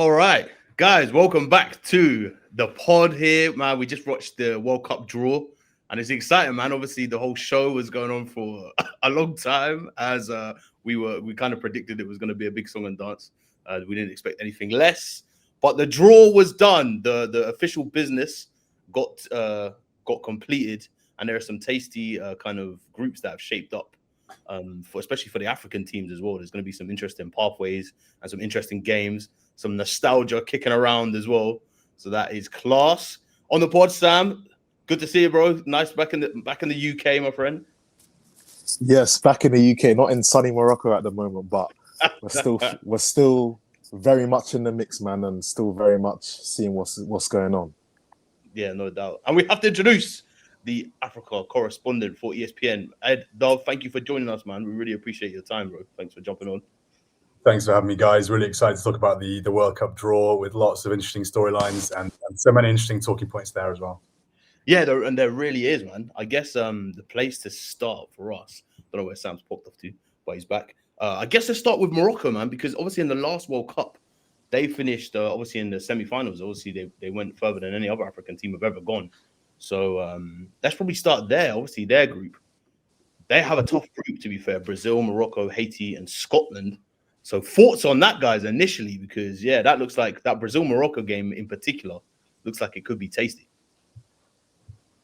All right, guys, welcome back to the pod here, man. We just watched the World Cup draw, and it's exciting, man. Obviously, the whole show was going on for a long time, as we kind of predicted it was going to be a big song and dance. We didn't expect anything less, but the draw was done. The official business got completed, and there are some tasty kind of groups that have shaped up. Especially for the African teams as well. There's going to be some interesting pathways and some interesting games, some nostalgia kicking around as well. So that is class. On the pod, Sam, good to see you, bro. Nice back in the UK, my friend. Yes, back in the UK, not in sunny Morocco at the moment, but we're still very much in the mix, man, and still very much seeing what's going on. Yeah, no doubt. And we have to introduce the Africa correspondent for ESPN. Ed, Dove, thank you for joining us, man. We really appreciate your time, bro. Thanks for jumping on. Thanks for having me, guys. Really excited to talk about the World Cup draw with lots of interesting storylines and so many interesting talking points there as well. Yeah, there really is, man. I guess the place to start for us, I don't know where Sam's popped off to, but he's back. I guess let's start with Morocco, man, because obviously in the last World Cup, they finished obviously in the semi-finals. Obviously, they went further than any other African team have ever gone. So let's probably start there. Obviously, their group, they have a tough group, to be fair. Brazil, Morocco, Haiti, and Scotland. So thoughts on that, guys, initially, because, yeah, that looks like that Brazil-Morocco game in particular looks like it could be tasty.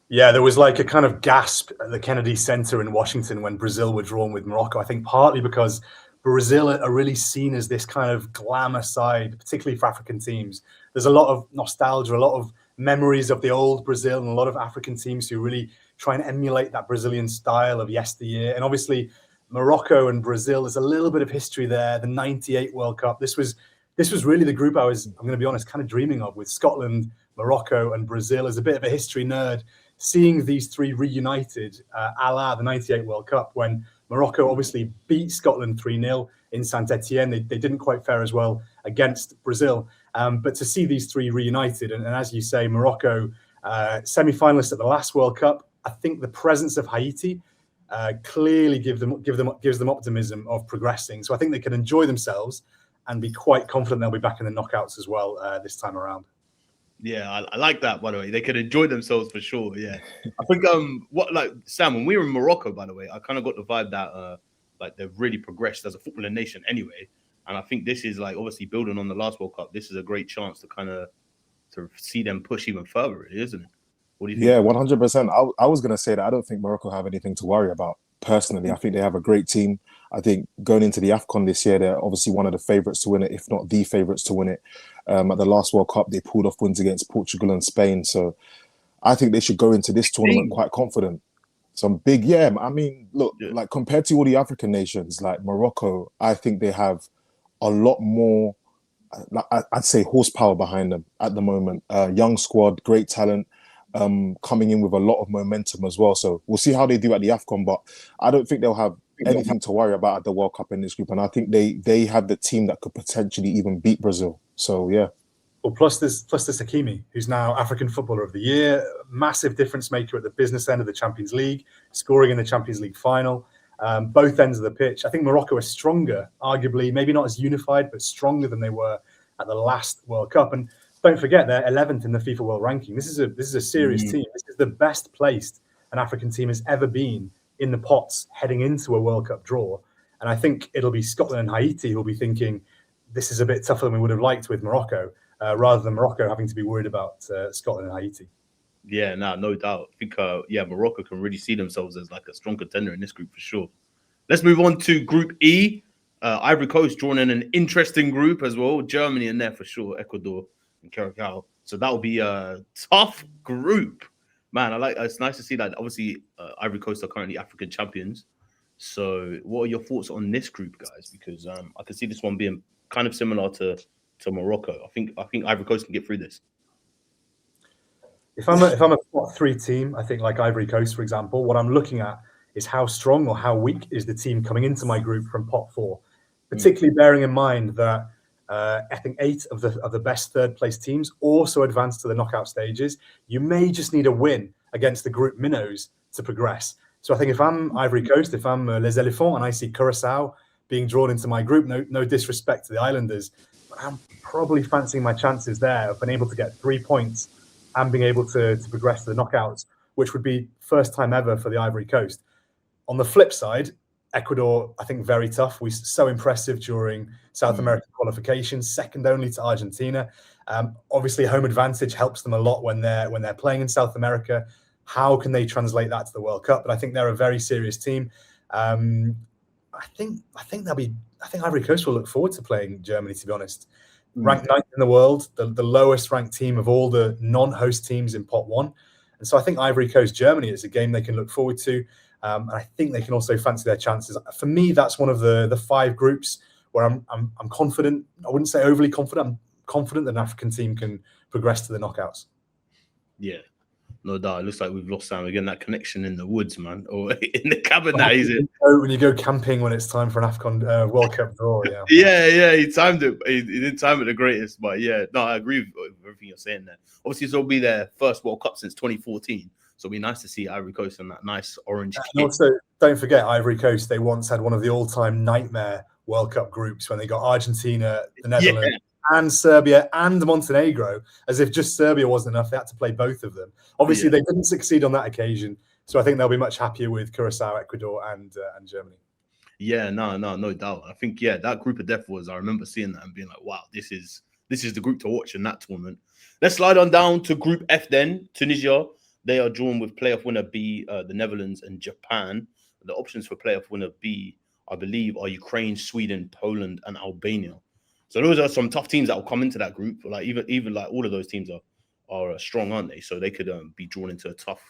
Yeah, there was like a kind of gasp at the Kennedy Center in Washington when Brazil were drawn with Morocco. I think partly because Brazil are really seen as this kind of glamour side, particularly for African teams. There's a lot of nostalgia, a lot of memories of the old Brazil and a lot of African teams who really try and emulate that Brazilian style of yesteryear. And obviously Morocco and Brazil, there's a little bit of history there. The 98 World Cup, this was really the group I'm going to be honest, kind of dreaming of, with Scotland, Morocco and Brazil. As a bit of a history nerd, seeing these three reunited a la the 98 World Cup, when Morocco obviously beat Scotland 3-0 in Saint-Etienne. They didn't quite fare as well against Brazil. But to see these three reunited, and as you say, Morocco, semi-finalists at the last World Cup, I think the presence of Haiti clearly gives them optimism of progressing. So I think they can enjoy themselves and be quite confident they'll be back in the knockouts as well this time around. Yeah, I like that, by the way. They could enjoy themselves for sure. Yeah. I think Sam, when we were in Morocco, by the way, I kind of got the vibe that like they've really progressed as a footballing nation anyway. And I think this is like obviously building on the last World Cup. This is a great chance to kind of see them push even further, really, isn't it? What do you think? Yeah, 100%. I was going to say that I don't think Morocco have anything to worry about. Personally, I think they have a great team. I think going into the AFCON this year, they're obviously one of the favourites to win it, if not the favourites to win it. At the last World Cup, they pulled off wins against Portugal and Spain. So I think they should go into this tournament quite confident. Some big, yeah. I mean, look, like compared to all the African nations, like Morocco, I think they have a lot more, I'd say, horsepower behind them at the moment. Young squad, great talent. Coming in with a lot of momentum as well. So we'll see how they do at the AFCON, but I don't think they'll have anything to worry about at the World Cup in this group. And I think they have the team that could potentially even beat Brazil. So, yeah. Well, plus there's Hakimi, who's now African Footballer of the Year, massive difference maker at the business end of the Champions League, scoring in the Champions League final, both ends of the pitch. I think Morocco is stronger, arguably, maybe not as unified, but stronger than they were at the last World Cup. And don't forget, they're 11th in the FIFA World Ranking. This is a serious team. This is the best placed an African team has ever been in the pots heading into a World Cup draw. And I think it'll be Scotland and Haiti who'll be thinking this is a bit tougher than we would have liked with Morocco, rather than Morocco having to be worried about Scotland and Haiti. Yeah, no doubt. I think, Morocco can really see themselves as like a strong contender in this group for sure. Let's move on to Group E. Ivory Coast drawn in an interesting group as well. Germany in there for sure, Ecuador and Curacao. So that will be a tough group. Man, it's nice to see that. Obviously, Ivory Coast are currently African champions. So what are your thoughts on this group, guys? Because I can see this one being kind of similar to Morocco. I think Ivory Coast can get through this. If I'm a top three team, I think like Ivory Coast, for example, what I'm looking at is how strong or how weak is the team coming into my group from pot four, particularly bearing in mind that I think 8 of the best third place teams also advance to the knockout stages. You may just need a win against the group minnows to progress. So I think if I'm Ivory Coast, if I'm Les Elephants and I see Curacao being drawn into my group, no disrespect to the Islanders, I'm probably fancying my chances there of being able to get 3 points and being able to progress to the knockouts, which would be first time ever for the Ivory Coast. On the flip side, Ecuador, I think, very tough. We so impressive during South American qualifications, second only to Argentina. Obviously, home advantage helps them a lot when they're playing in South America. How can they translate that to the World Cup? But I think they're a very serious team. I think Ivory Coast will look forward to playing Germany, to be honest. Ranked 9th in the world, the lowest ranked team of all the non-host teams in pot 1. And so I think Ivory Coast Germany is a game they can look forward to. And I think they can also fancy their chances. For me, that's one of the 5 groups where I'm confident. I wouldn't say overly confident. I'm confident that an African team can progress to the knockouts. Yeah, no doubt. It looks like we've lost Sam again. That connection in the woods, man, or in the cabin. That is it. When you go camping when it's time for an AFCON World Cup draw, yeah. Yeah. He timed it. He didn't time it the greatest, but yeah, no, I agree with everything you're saying there. Obviously, this will be their first World Cup since 2014. So it'll be nice to see Ivory Coast in that nice orange kit. And also, don't forget, Ivory Coast, they once had one of the all-time nightmare World Cup groups when they got Argentina, the Netherlands, and Serbia and Montenegro. As if just Serbia wasn't enough, they had to play both of them. Obviously, they didn't succeed on that occasion. So I think they'll be much happier with Curacao, Ecuador, and Germany. Yeah, no doubt. I think, that group of death was, I remember seeing that and being like, wow, this is the group to watch in that tournament. Let's slide on down to Group F then. Tunisia. They are drawn with playoff winner B, the Netherlands and Japan. The options for playoff winner B, I believe, are Ukraine, Sweden, Poland, and Albania. So those are some tough teams that will come into that group. Like even like all of those teams are strong, aren't they? So they could be drawn into a tough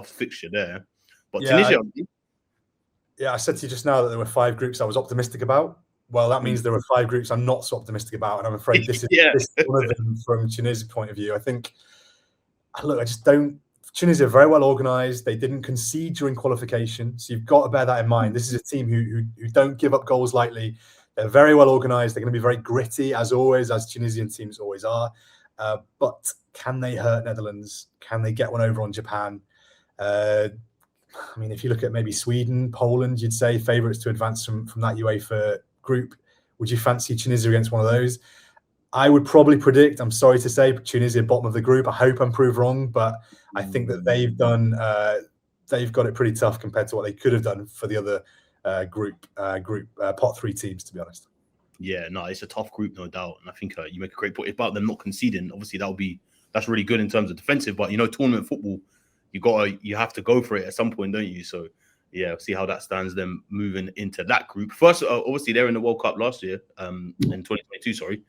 fixture there. But Tunisia. I said to you just now that there were 5 groups I was optimistic about. Well, that means there were 5 groups I'm not so optimistic about, and I'm afraid this is one of them from Tunisia's point of view. I think, look, I just don't. Tunisia are very well organised. They didn't concede during qualification, so you've got to bear that in mind. This is a team who don't give up goals lightly. They're very well organised. They're going to be very gritty, as always, as Tunisian teams always are. But can they hurt Netherlands? Can they get one over on Japan? I mean, if you look at maybe Sweden, Poland, you'd say favourites to advance from that UEFA group. Would you fancy Tunisia against one of those? I would probably predict, I'm sorry to say, Tunisia bottom of the group. I hope I'm proved wrong, but I think that they've got it pretty tough compared to what they could have done for the other pot 3 teams, to be honest. Yeah, no, it's a tough group, no doubt. And I think you make a great point about them not conceding. Obviously, that's really good in terms of defensive. But tournament football, you have to go for it at some point, don't you? So yeah, see how that stands them moving into that group. First, obviously, they're in the World Cup last year, in 2022. Sorry,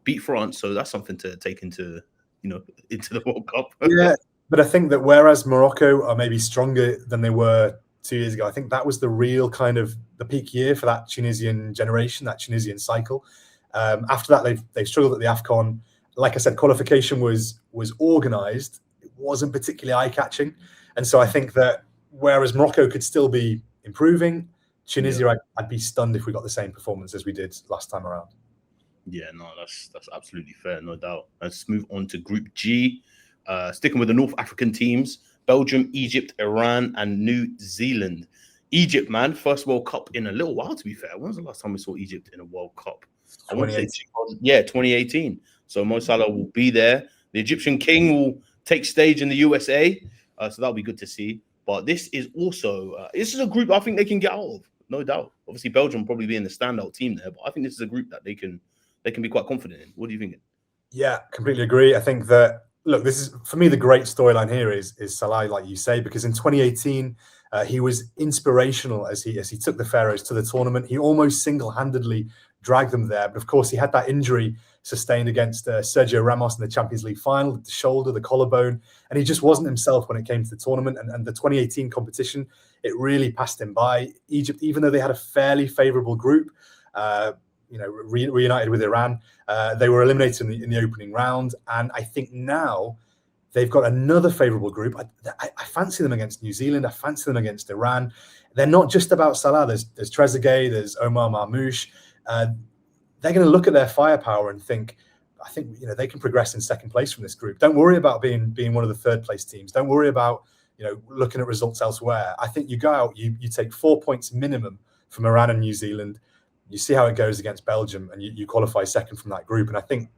beat France, so that's something to take into the World Cup. Yeah, but I think that whereas Morocco are maybe stronger than they were 2 years ago, I think that was the real kind of the peak year for that Tunisian generation, that Tunisian cycle. After that, they've struggled at the AFCON. Like I said, qualification was organised. It wasn't particularly eye-catching. And so I think that whereas Morocco could still be improving, Tunisia, I'd be stunned if we got the same performance as we did last time around. Yeah, no, that's absolutely fair, no doubt. Let's move on to Group G. Sticking with the North African teams, Belgium, Egypt, Iran, and New Zealand. Egypt, man, first World Cup in a little while, to be fair. When was the last time we saw Egypt in a World Cup? 2018. So Mo Salah will be there. The Egyptian king will take stage in the USA. So that'll be good to see. But this is also, this is a group I think they can get out of, no doubt. Obviously, Belgium probably being the standout team there, but I think this is a group that they can be quite confident in. What do you think? Yeah, completely agree. I think that, look, this is, for me, the great storyline here is Salah, like you say, because in 2018, he was inspirational as he took the Pharaohs to the tournament. He almost single-handedly dragged them there. But of course, he had that injury sustained against Sergio Ramos in the Champions League final, the shoulder, the collarbone, and he just wasn't himself when it came to the tournament. And the 2018 competition, it really passed him by. Egypt, even though they had a fairly favourable group, reunited with Iran, they were eliminated in the opening round. And I think now they've got another favourable group. I fancy them against New Zealand. I fancy them against Iran. They're not just about Salah. There's Trezeguet, there's Omar Marmoush. They're going to look at their firepower and think, I think they can progress in second place from this group. Don't worry about being one of the third place teams. Don't worry about looking at results elsewhere. I think you go out, you take 4 points minimum from Iran and New Zealand. You see how it goes against Belgium, and you qualify second from that group. And I think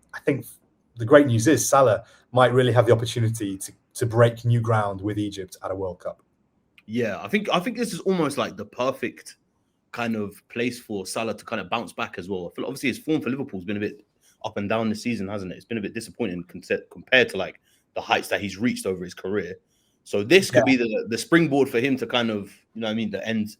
the great news is Salah might really have the opportunity to break new ground with Egypt at a World Cup. Yeah, I think this is almost like the perfect kind of place for Salah to kind of bounce back as well. I feel obviously his form for Liverpool's been a bit up and down this season, hasn't it? It's been a bit disappointing compared to like the heights that he's reached over his career. So this could be the springboard for him to kind of, you know what I mean,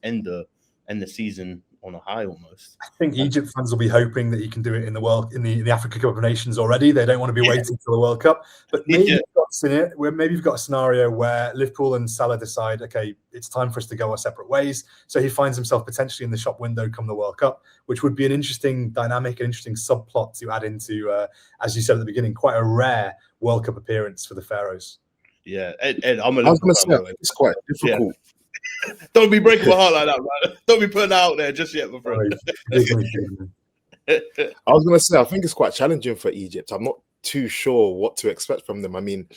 end the season on a high almost. I think Egypt fans will be hoping that he can do it in the Africa Cup of Nations already. They don't want to be waiting till the World Cup. But maybe you've got a scenario where Liverpool and Salah decide, okay, it's time for us to go our separate ways. So he finds himself potentially in the shop window come the World Cup, which would be an interesting dynamic, an interesting subplot to add into, as you said at the beginning, quite a rare World Cup appearance for the Pharaohs. Yeah, Ed, I'm a I was going Liverpool to say, it's quite difficult. Yeah. Don't be breaking my heart like that, man. Don't be putting that out there just yet, my friend. I was going to say, I think it's quite challenging for Egypt. I'm not too sure what to expect from them. I mean,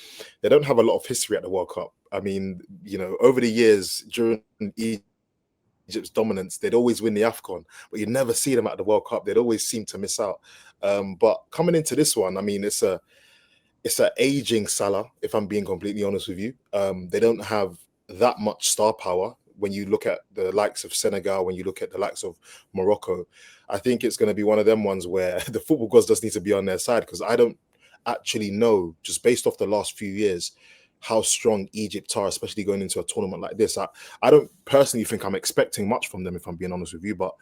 they don't have a lot of history at the World Cup. I mean, you know, over the years during Egypt's dominance, they'd always win the AFCON, but you'd never see them at the World Cup. They'd always seem to miss out. But coming into this one, I mean, it's an aging Salah, if I'm being completely honest with you. They don't have that much star power when you look at the likes of Senegal, when you look at the likes of Morocco. I think it's going to be one of them ones where the football gods just need to be on their side, because I don't actually know, just based off the last few years, how strong Egypt are, especially going into a tournament like this. I don't personally think I'm expecting much from them, if I'm being honest with you, but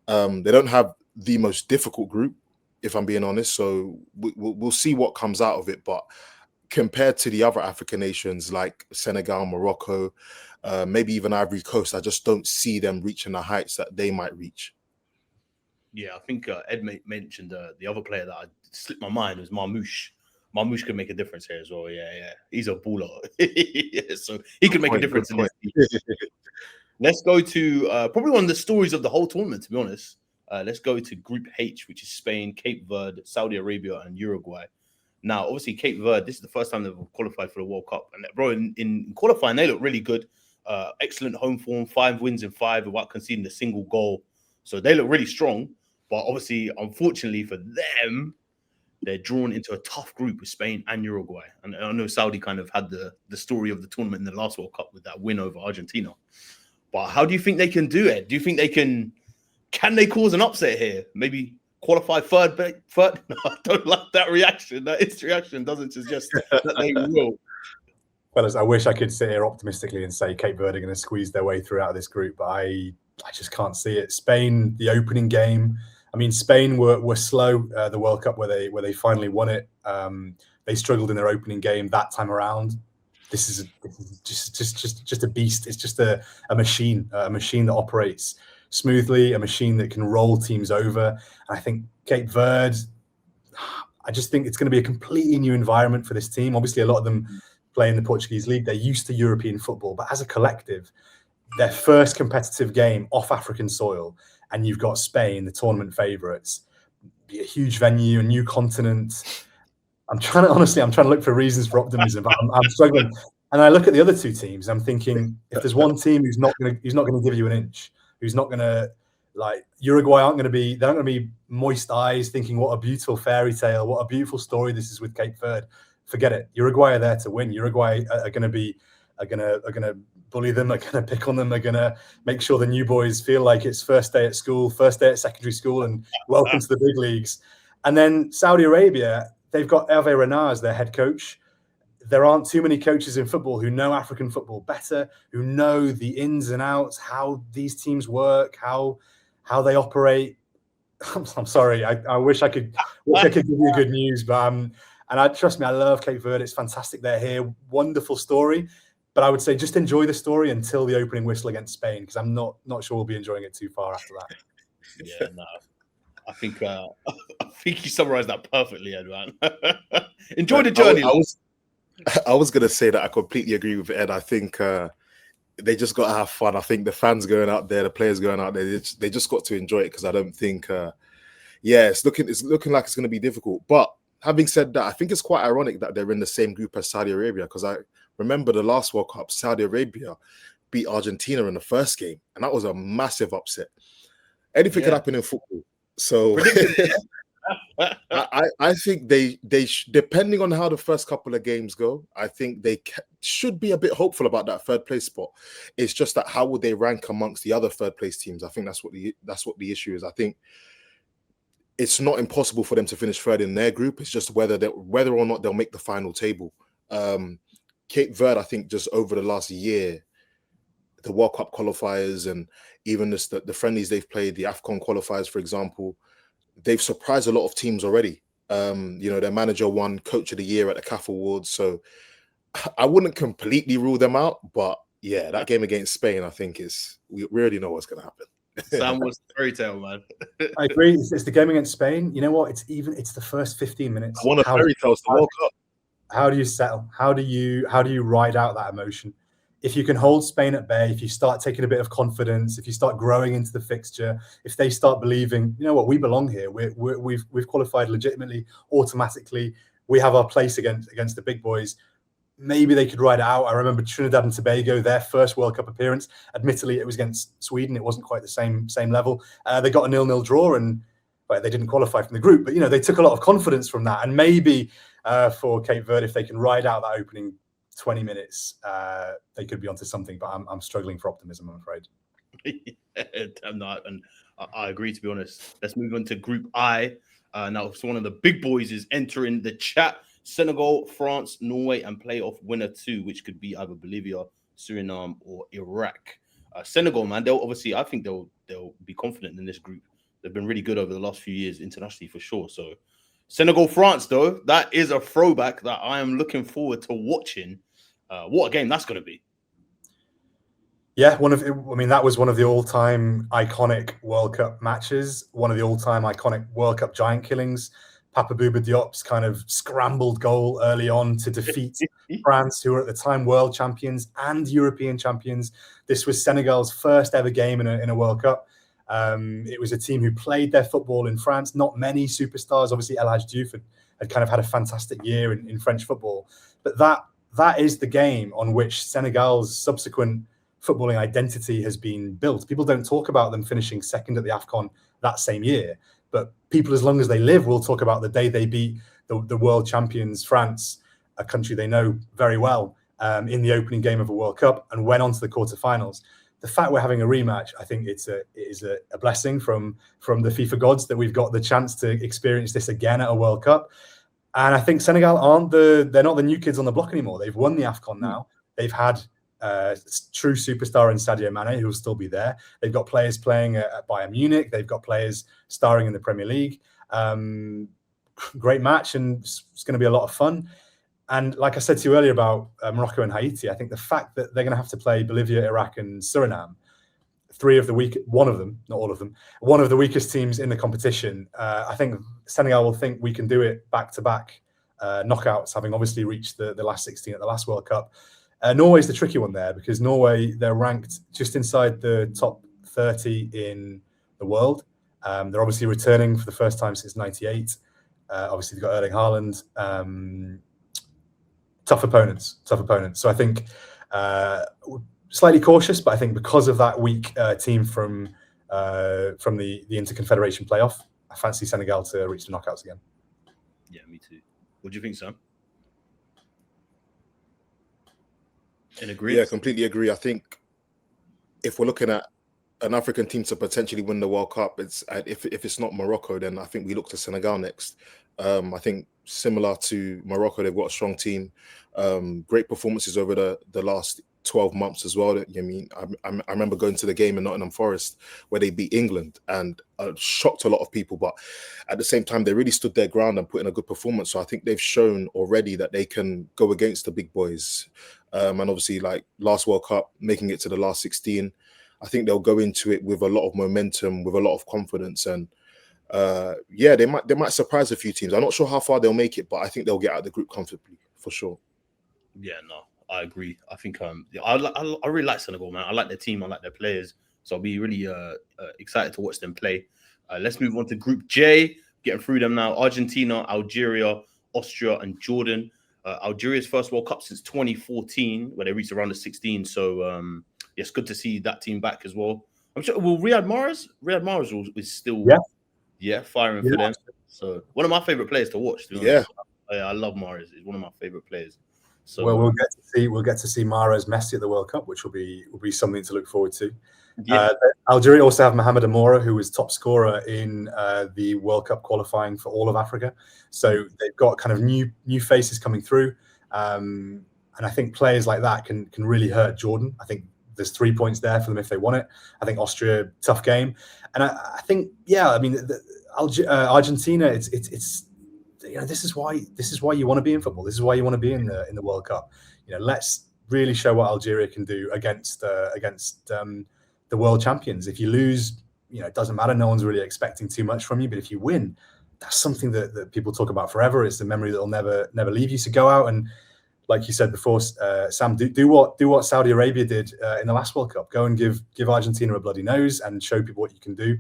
they don't have the most difficult group, if I'm being honest. So we'll see what comes out of it. But compared to the other African nations like Senegal, Morocco, maybe even Ivory Coast, I just don't see them reaching the heights that they might reach. Yeah, I think Ed mentioned the other player that slipped my mind was Marmoush. Marmoush could make a difference here as well. Yeah. He's a baller. Yeah, so he could make a difference in this. Let's go to probably one of the stories of the whole tournament, to be honest. Let's go to Group H, which is Spain, Cape Verde, Saudi Arabia, and Uruguay. Now, obviously, Cape Verde, this is the first time they've qualified for the World Cup. And, bro, in qualifying, they look really good. Excellent home form, 5 wins in 5 without conceding a single goal. So they look really strong. But obviously, unfortunately for them, they're drawn into a tough group with Spain and Uruguay. And I know Saudi kind of had the story of the tournament in the last World Cup with that win over Argentina. But how do you think they can do it? Do you think they can they cause an upset here? Maybe qualify third? No, I don't like that reaction. That its reaction doesn't suggest that they will. Fellas, I wish I could sit here optimistically and say Cape Verde are going to squeeze their way through out of this group, but I just can't see it. Spain, the opening game. I mean, Spain were slow the World Cup where they finally won it. They struggled in their opening game that time around. This is just a beast. It's just a machine that operates smoothly, a machine that can roll teams over. And I think Cape Verde, I just think it's going to be a completely new environment for this team. Obviously, a lot of them play in the Portuguese league. They're used to European football, but as a collective, their first competitive game off African soil, and you've got Spain, the tournament favourites, be a huge venue, a new continent. I'm trying to look for reasons for optimism, but I'm struggling. And I look at the other two teams. I'm thinking, if there's one team who's not going to give you an inch, who's not going to, like, Uruguay they're not going to be moist eyes thinking, what a beautiful fairy tale, what a beautiful story this is with Cape Verde. Forget it. Uruguay are there to win. Uruguay are going to bully them. Are going to pick on them. Are going to make sure the new boys feel like it's first day at school, first day at secondary school, and welcome to the big leagues. And then Saudi Arabia, they've got Hervé Renard as their head coach. There aren't too many coaches in football who know African football better, who know the ins and outs, how these teams work, how they operate. I'm sorry. I wish I could give you good news, but trust me, I love Cape Verde. It's fantastic they're here. Wonderful story. But I would say just enjoy the story until the opening whistle against Spain, because I'm not sure we'll be enjoying it too far after that. Yeah, no. I think you summarized that perfectly, Ed, man. Enjoy the journey. I was going to say that I completely agree with Ed. I think they just got to have fun. I think the fans going out there, the players going out there, they just got to enjoy it, because I don't think, it's looking like it's going to be difficult. But having said that, I think it's quite ironic that they're in the same group as Saudi Arabia, because I remember the last World Cup, Saudi Arabia beat Argentina in the first game, and that was a massive upset. Anything can happen in football. So I think they depending on how the first couple of games go, I think they should be a bit hopeful about that third place spot. It's just that how would they rank amongst the other third place teams? I think that's what the issue is. I think it's not impossible for them to finish third in their group. It's just whether or not they'll make the final table. Cape Verde, I think, just over the last year, the World Cup qualifiers and even the friendlies they've played, the AFCON qualifiers, for example, they've surprised a lot of teams already. Their manager won Coach of the Year at the CAF Awards, so I wouldn't completely rule them out. But yeah, that game against Spain, I think we already know what's going to happen. Sam was fairy tale, man. I agree. It's the game against Spain. You know what? It's the first 15 minutes. I want a fairy tale to World Cup. How do you settle? How do you ride out that emotion? If you can hold Spain at bay, if you start taking a bit of confidence, if you start growing into the fixture, if they start believing, you know what, we belong here. We've qualified legitimately, automatically. We have our place against the big boys. Maybe they could ride it out. I remember Trinidad and Tobago, their first World Cup appearance. Admittedly, it was against Sweden. It wasn't quite the same level. They got a 0-0 draw, and they didn't qualify from the group. But they took a lot of confidence from that. And maybe for Cape Verde, if they can ride out that opening 20 minutes, they could be onto something. But I'm struggling for optimism, I'm afraid. I'm not, and I agree. To be honest, let's move on to Group I. Now, so one of the big boys is entering the chat. Senegal, France, Norway, and playoff winner 2, which could be either Bolivia, Suriname, or Iraq. Senegal, man, I think they'll be confident in this group. They've been really good over the last few years internationally for sure. So Senegal, France, though, that is a throwback that I am looking forward to watching. What a game that's going to be. Yeah, that was one of the all-time iconic World Cup matches, one of the all-time iconic World Cup giant killings. Papa Bouba Diop's kind of scrambled goal early on to defeat France, who were at the time world champions and European champions. This was Senegal's first ever game in a World Cup. It was a team who played their football in France. Not many superstars. Obviously, El Hadji Diouf had kind of had a fantastic year in French football. But that is the game on which Senegal's subsequent footballing identity has been built. People don't talk about them finishing second at the AFCON that same year. But people, as long as they live, will talk about the day they beat the world champions, France, a country they know very well, in the opening game of a World Cup, and went on to the quarterfinals. The fact we're having a rematch, I think it is a blessing from the FIFA gods that we've got the chance to experience this again at a World Cup. And I think Senegal they're not the new kids on the block anymore. They've won the AFCON now. They've had true superstar in Sadio Mane, who will still be there. They've got players playing at Bayern Munich. They've got players starring in the Premier League. Great match, and it's going to be a lot of fun. And like I said to you earlier about Morocco and Haiti, I think the fact that they're going to have to play Bolivia, Iraq, and Suriname, one of them, not all of them, one of the weakest teams in the competition. I think Senegal will think we can do it back-to-back knockouts, having obviously reached the last 16 at the last World Cup. Norway's the tricky one there, because Norway, they're ranked just inside the top 30 in the world. They're obviously returning for the first time since '98. Obviously, they've got Erling Haaland. Tough opponents. So I think slightly cautious, but I think because of that weak team from the Interconfederation playoff, I fancy Senegal to reach the knockouts again. Yeah, me too. What do you think, Sam? Yeah, completely agree. I think if we're looking at an African team to potentially win the World Cup, if it's not Morocco, then I think we look to Senegal next. I think similar to Morocco, they've got a strong team, great performances over the last 12 months as well. I mean, I remember going to the game in Nottingham Forest where they beat England and shocked a lot of people, but at the same time, they really stood their ground and put in a good performance. So I think they've shown already that they can go against the big boys. And obviously, like last World Cup, making it to the last 16, I think they'll go into it with a lot of momentum, with a lot of confidence, and they might surprise a few teams. I'm not sure how far they'll make it, but I think they'll get out of the group comfortably for sure. Yeah, no, I agree. I think I really like Senegal, man. I like their team, I like their players, so I'll be really excited to watch them play. Let's move on to Group J. Getting through them now: Argentina, Algeria, Austria, and Jordan. Algeria's first World Cup since 2014, where they reached around the 16. So it's good to see that team back as well. I'm sure. Well, Riyad Mahrez is still firing for them. So one of my favorite players to watch. To be honest. I love Mahrez. He's one of my favorite players. So well, we'll get to see Mahrez Messi at the World Cup, which will be something to look forward to. Algeria also have Mohamed Amoura, who was top scorer in the World Cup qualifying for all of Africa. So they've got kind of new faces coming through, and I think players like that can really hurt Jordan. I think there's 3 points there for them if they want it. I think Austria, tough game, and I think I mean Argentina. It's this is why you want to be in football. This is why you want to be in the World Cup. Let's really show what Algeria can do against the world champions. If you lose, it doesn't matter. No one's really expecting too much from you. But if you win, that's something that people talk about forever. It's a memory that will never leave you. So go out and, like you said before, Sam, do what Saudi Arabia did in the last World Cup. Go and give Argentina a bloody nose and show people what you can do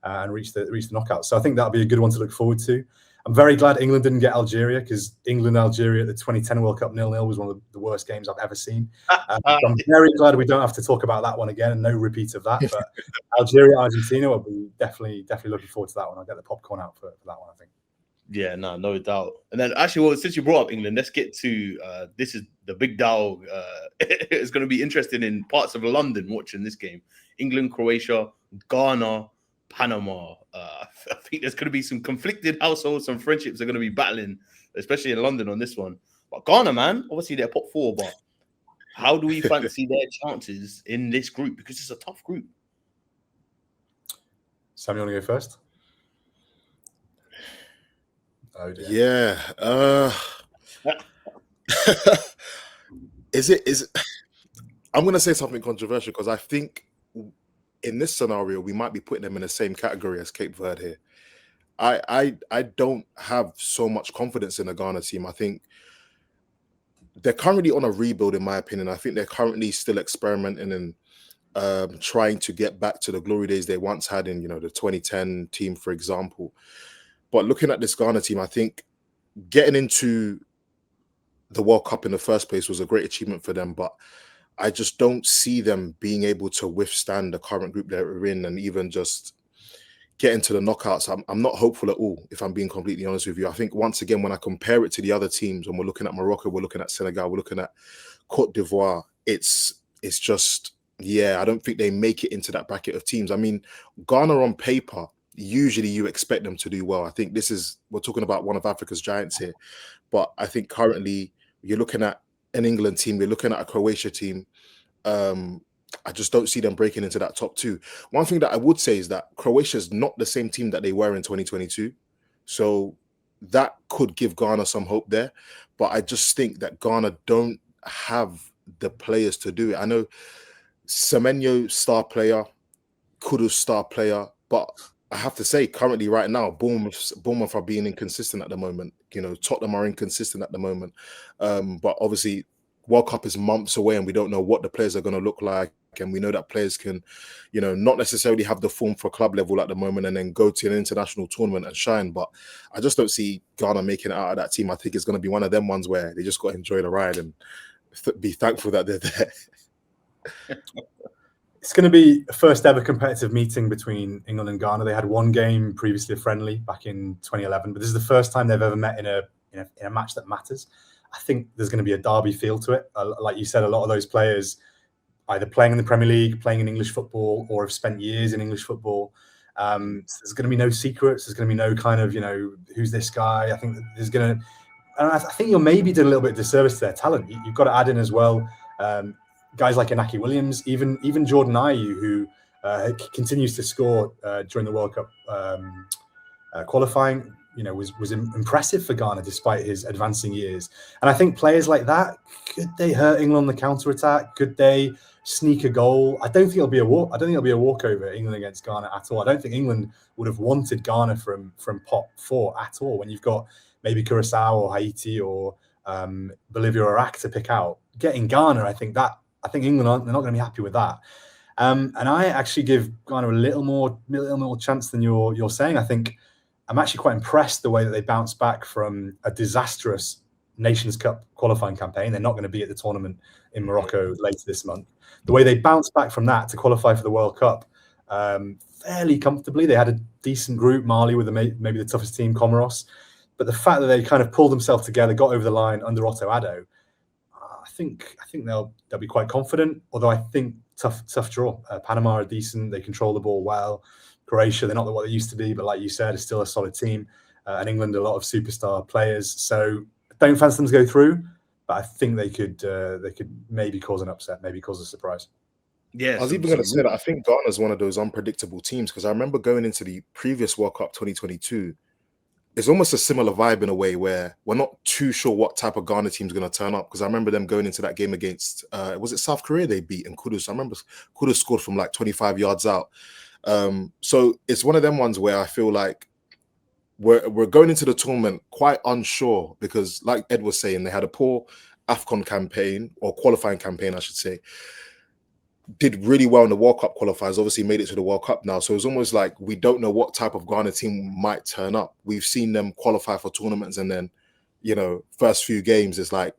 and reach the knockouts. So I think that'll be a good one to look forward to. I'm very glad England didn't get Algeria, because England-Algeria at the 2010 World Cup 0-0 was one of the worst games I've ever seen. So I'm very glad we don't have to talk about that one again, and no repeat of that. But Algeria-Argentina, will be definitely looking forward to that one. I'll get the popcorn out for that one, I think. Yeah, no doubt. And then actually, well, since you brought up England, let's get to this is the big dog. It's going to be interesting in parts of London watching this game. England, Croatia, Ghana, Panama. I think there's going to be some conflicted households, some friendships are going to be battling, especially in London on this one. But Ghana, man, obviously they're top 4, but how do we fancy their chances in this group? Because it's a tough group. Sam, you want to go first? Oh dear. Yeah. Is it? I'm going to say something controversial, because I think in this scenario, we might be putting them in the same category as Cape Verde here. I don't have so much confidence in the Ghana team. I think they're currently on a rebuild, in my opinion. I think they're currently still experimenting and trying to get back to the glory days they once had in, the 2010 team, for example. But looking at this Ghana team, I think getting into the World Cup in the first place was a great achievement for them, but I just don't see them being able to withstand the current group they're in and even just get into the knockouts. I'm not hopeful at all, if I'm being completely honest with you. I think, once again, when I compare it to the other teams, when we're looking at Morocco, we're looking at Senegal, we're looking at Cote d'Ivoire, it's just, I don't think they make it into that bracket of teams. I mean, Ghana on paper, usually you expect them to do well. I think we're talking about one of Africa's giants here, but I think currently you're looking at an England team, we're looking at a Croatia team. I just don't see them breaking into that top 2. One thing that I would say is that Croatia is not the same team that they were in 2022. So that could give Ghana some hope there. But I just think that Ghana don't have the players to do it. I know Semenyo, star player, Kudu, star player, but I have to say, currently, right now, Bournemouth are being inconsistent at the moment. Tottenham are inconsistent at the moment. But obviously, World Cup is months away, and we don't know what the players are going to look like. And we know that players can, not necessarily have the form for club level at the moment and then go to an international tournament and shine. But I just don't see Ghana making it out of that team. I think it's going to be one of them ones where they just got to enjoy the ride and be thankful that they're there. It's going to be a first ever competitive meeting between England and Ghana. They had one game previously, a friendly, back in 2011, but this is the first time they've ever met in a match that matters. I think there's going to be a derby feel to it. Like you said, a lot of those players either playing in the Premier League, playing in English football, or have spent years in English football. So there's going to be no secrets. There's going to be no kind of, who's this guy? I think there's going to, and I think you're maybe doing a little bit of disservice to their talent. You've got to add in as well guys like Inaki Williams, even Jordan Ayew, who continues to score during the World Cup qualifying. Was impressive for Ghana despite his advancing years. And I think players like that, could they hurt England on the counter-attack? Could they sneak a goal? I don't think it'll be a walkover, England against Ghana at all. I don't think England would have wanted Ghana from pot 4 at all. When you've got maybe Curacao or Haiti or Bolivia or Iraq to pick out, getting Ghana, I think England they're not going to be happy with that. And I actually give Ghana a little more chance than you're saying. I think I'm actually quite impressed the way that they bounced back from a disastrous Nations Cup qualifying campaign. They're not going to be at the tournament in Morocco later this month. The way they bounced back from that to qualify for the World Cup fairly comfortably. They had a decent group, Mali with maybe the toughest team, Comoros. But the fact that they kind of pulled themselves together, got over the line under Otto Addo, I think they'll be quite confident. Although I think tough draw. Panama are decent. They control the ball well. Croatia, they're not what they used to be, but like you said, it's still a solid team. And England, a lot of superstar players. So I don't fancy them to go through, but I think they could maybe cause an upset, maybe cause a surprise. Yeah, I was even going to say that I think Ghana's one of those unpredictable teams, because I remember going into the previous World Cup 2022. It's almost a similar vibe in a way where we're not too sure what type of Ghana team's going to turn up, because I remember them going into that game against, was it South Korea they beat in Kudus? I remember Kudus scored from like 25 yards out. So it's one of them ones where I feel like we're going into the tournament quite unsure, because like Ed was saying, they had a poor AFCON campaign, or qualifying campaign, I should say. Did really well in the World Cup qualifiers, obviously made it to the World Cup now. So it's almost like we don't know what type of Ghana team might turn up. We've seen them qualify for tournaments, and then, first few games, it's like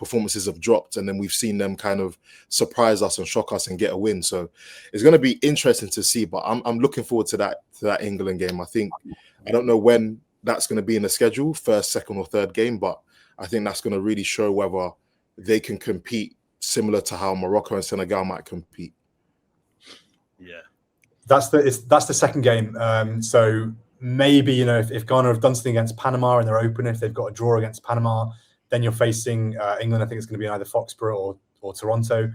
performances have dropped, and then we've seen them kind of surprise us and shock us and get a win. So it's going to be interesting to see, but I'm looking forward to that England game. I don't know when that's going to be in the schedule, first, second, or third game, but I think that's going to really show whether they can compete similar to how Morocco and Senegal might compete. Yeah, that's the second game. So maybe if Ghana have done something against Panama and they're open, if they've got a draw against Panama, then you're facing England. I think it's going to be in either Foxborough or Toronto.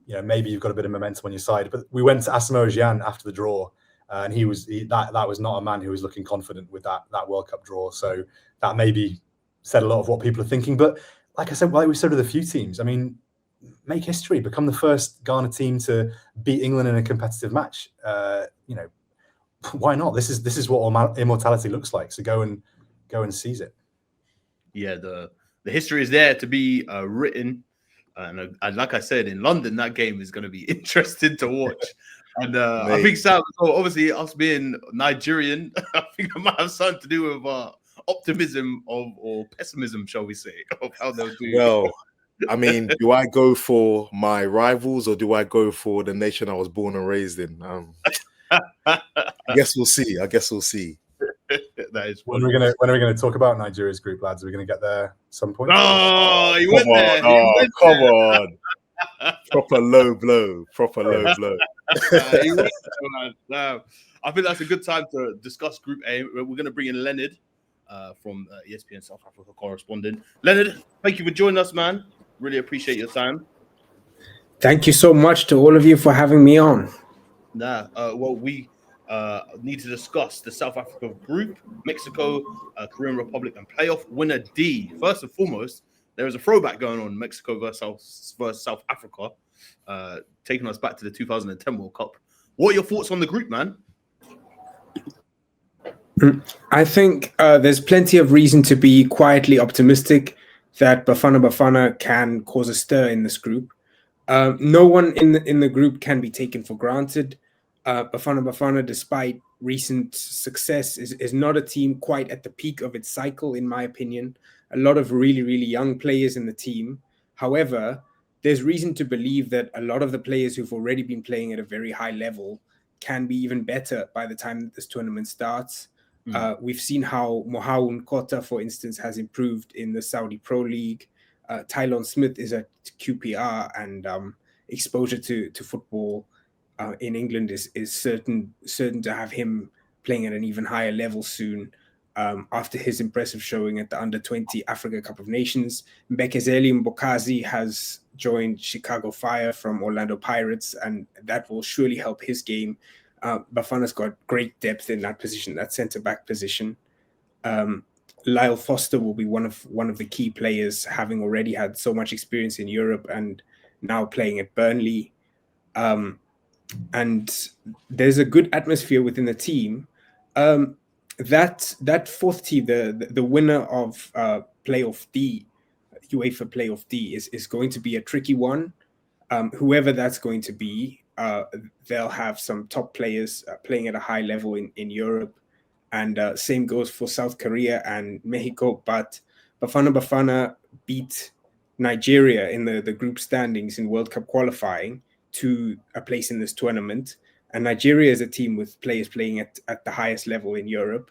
Maybe you've got a bit of momentum on your side. But we went to Asamoah Gyan after the draw, and that was not a man who was looking confident with that World Cup draw. So that maybe said a lot of what people are thinking. But like I said, like we said with a few teams, I mean, make history, become the first Ghana team to beat England in a competitive match. Why not? This is what immortality looks like. So go and seize it. Yeah, the history is there to be written, and like I said, in London, that game is going to be interesting to watch. And I think Sam, obviously us being Nigerian, I think it might have something to do with optimism or pessimism, shall we say, of how they'll do. Well, I mean, do I go for my rivals or do I go for the nation I was born and raised in? I guess we'll see. That is when are we gonna talk about Nigeria's group, lads? Are we gonna get there at some point? Oh, he went there. Come on. Proper low blow. He went there, man. I think that's a good time to discuss Group A. We're going to bring in Leonard from ESPN South Africa correspondent. Leonard, thank you for joining us, man. Really appreciate your time. Thank you so much to all of you for having me on. We need to discuss the South Africa group, Mexico, Korean Republic, and playoff winner D. First and foremost, there is a throwback going on, Mexico versus South Africa, taking us back to the 2010 World Cup. What are your thoughts on the group, man? I think there's plenty of reason to be quietly optimistic that Bafana can cause a stir in this group. No one in the group can be taken for granted. Bafana, despite recent success, is not a team quite at the peak of its cycle, in my opinion. A lot of really, really young players in the team. However, there's reason to believe that a lot of the players who've already been playing at a very high level can be even better by the time that this tournament starts. We've seen how Mohaun Kota, for instance, has improved in the Saudi Pro League. Tylon Smith is at QPR, and exposure to football in England is certain to have him playing at an even higher level soon. After his impressive showing at the Under-20 Africa Cup of Nations, Mbekezeli Mbokazi has joined Chicago Fire from Orlando Pirates, and that will surely help his game. Bafana's got great depth in that position, that centre-back position. Lyle Foster will be one of the key players, having already had so much experience in Europe and now playing at Burnley. And there's a good atmosphere within the team. That fourth team, the winner of Playoff D, UEFA Playoff D, is going to be a tricky one. Whoever that's going to be, they'll have some top players playing at a high level in Europe. And same goes for South Korea and Mexico. But Bafana beat Nigeria in the group standings in World Cup qualifying to a place in this tournament. And Nigeria is a team with players playing at the highest level in Europe.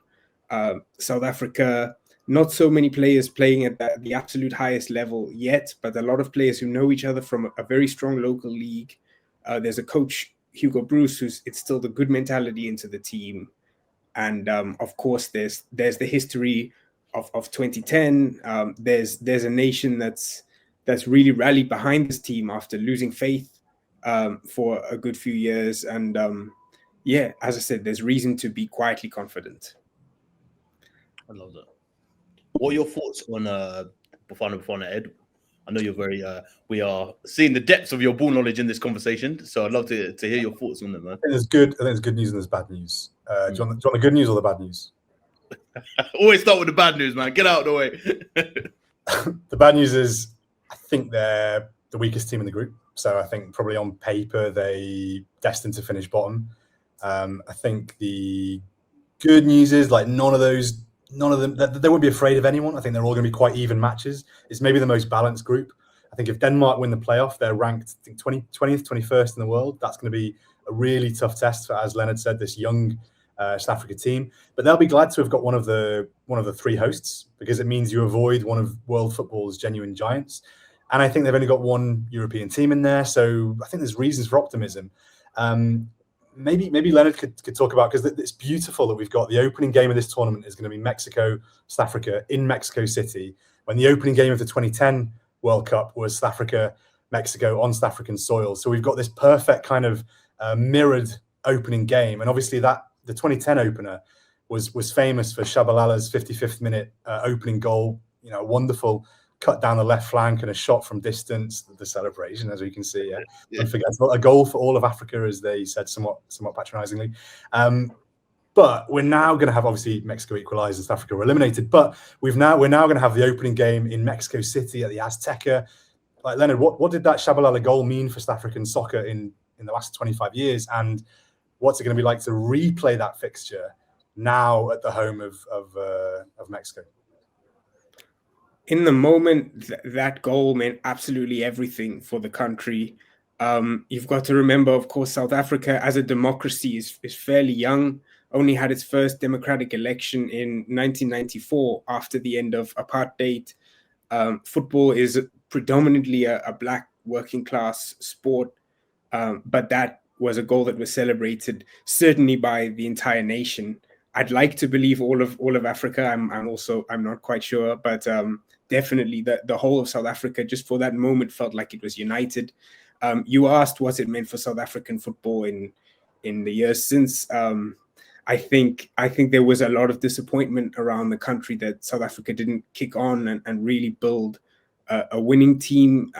South Africa, not so many players playing at the absolute highest level yet, but a lot of players who know each other from a very strong local league. There's a coach, Hugo Bruce, who's instilled a good mentality into the team. And of course, there's the history of 2010. There's a nation that's really rallied behind this team after losing faith for a good few years. And yeah, as I said, there's reason to be quietly confident. I love that. What are your thoughts on Bafana, Ed? I know you're very. We are seeing the depths of your ball knowledge in this conversation, so I'd love to hear your thoughts on them, man. I think there's good news and there's bad news. Do you want the good news or the bad news? Always start with the bad news, man. Get out of the way. The bad news is I think they're the weakest team in the group. So I think probably on paper they destined to finish bottom. I think the good news is like none of them, they won't be afraid of anyone. I think they're all going to be quite even matches. It's maybe the most balanced group. I think if Denmark win the playoff, they're ranked, I think, 20th, 21st in the world. That's going to be a really tough test for, as Leonard said, this young South Africa team. But they'll be glad to have got one of the three hosts, because it means you avoid one of world football's genuine giants. And I think they've only got one European team in there, so I think there's reasons for optimism. Maybe Leonard could talk about, because it's beautiful that we've got the opening game of this tournament is going to be Mexico, South Africa in Mexico City, when the opening game of the 2010 World Cup was South Africa, Mexico on South African soil. So we've got this perfect kind of mirrored opening game. And obviously the 2010 opener was famous for Shabalala's 55th minute opening goal, a wonderful cut down the left flank and a shot from distance. The celebration, as we can see, unforgettable. A goal for all of Africa, as they said, somewhat patronizingly. But we're now going to have, obviously, Mexico equalized and South Africa were eliminated. But we're now going to have the opening game in Mexico City at the Azteca. Like, Leonard, what did that Shabalala goal mean for South African soccer in the last 25 years? And what's it going to be like to replay that fixture now at the home of Mexico? In the moment, that goal meant absolutely everything for the country. You've got to remember, of course, South Africa as a democracy is fairly young, only had its first democratic election in 1994 after the end of apartheid. Football is predominantly a black working class sport, but that was a goal that was celebrated certainly by the entire nation. I'd like to believe all of Africa. I'm not quite sure, but definitely the whole of South Africa, just for that moment, felt like it was united. You asked what it meant for South African football in the years since. I think there was a lot of disappointment around the country that South Africa didn't kick on and really build a winning team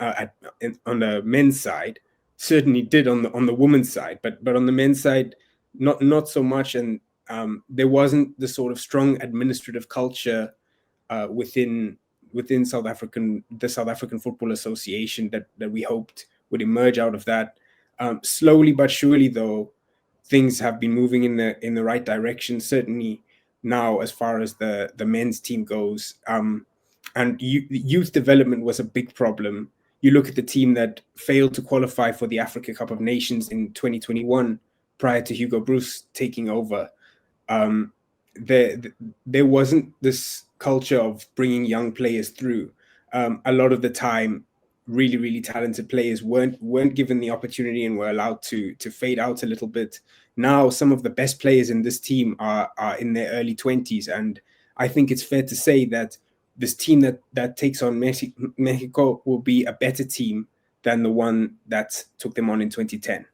on the men's side. Certainly did on the women's side, but on the men's side, not so much. And there wasn't the sort of strong administrative culture within the South African Football Association that we hoped would emerge out of that. Slowly but surely, though, things have been moving in the right direction. Certainly now, as far as the men's team goes, and youth development was a big problem. You look at the team that failed to qualify for the Africa Cup of Nations in 2021 prior to Hugo Bruce taking over. There wasn't this culture of bringing young players through. A lot of the time, really, really talented players weren't given the opportunity and were allowed to fade out a little bit. Now, some of the best players in this team are in their early 20s, and I think it's fair to say that this team that takes on Mexico will be a better team than the one that took them on in 2010.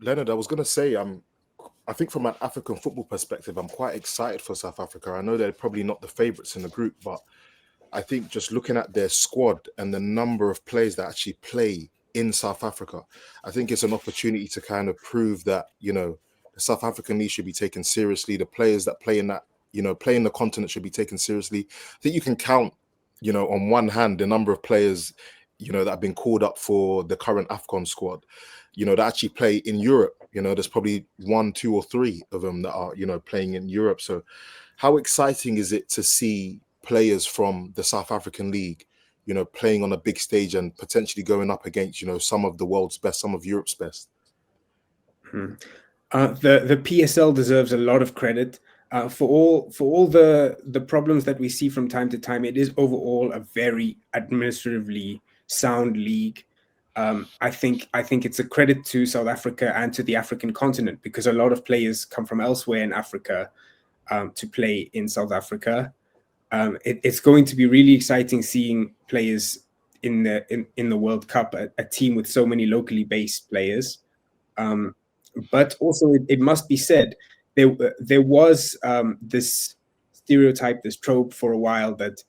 Leonard, I was going to say, I think from an African football perspective, I'm quite excited for South Africa. I know they're probably not the favourites in the group, but I think just looking at their squad and the number of players that actually play in South Africa, I think it's an opportunity to kind of prove that, the South African league should be taken seriously. The players that play in that, play in the continent should be taken seriously. I think you can count, on one hand, the number of players, that have been called up for the current AFCON squad, that actually play in Europe. There's probably 1, 2, or 3 of them that are, playing in Europe. So how exciting is it to see players from the South African league, playing on a big stage and potentially going up against, some of the world's best, some of Europe's best? The PSL deserves a lot of credit for all the problems that we see from time to time. It is overall a very administratively sound league. I think it's a credit to South Africa and to the African continent, because a lot of players come from elsewhere in Africa to play in South Africa. It's going to be really exciting seeing players in the World Cup, a team with so many locally based players. But also, it must be said, there was this stereotype, this trope for a while, that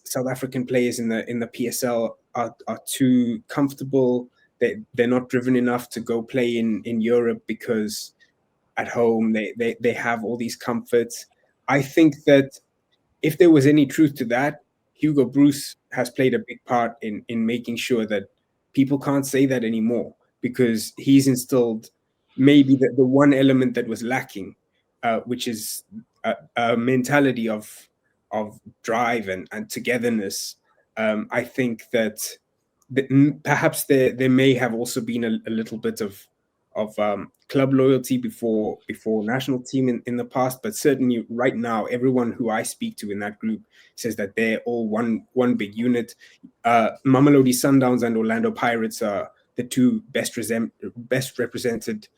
South African players in the PSL are too comfortable. They're not driven enough to go play in Europe because at home they have all these comforts. I think that if there was any truth to that, Hugo Bruce has played a big part in making sure that people can't say that anymore, because he's instilled maybe the one element that was lacking, which is a mentality of drive and togetherness. I think that perhaps there may have also been a little bit of club loyalty before national team in the past, but certainly right now, everyone who I speak to in that group says that they're all one big unit. Mamelodi Sundowns and Orlando Pirates are the two best represented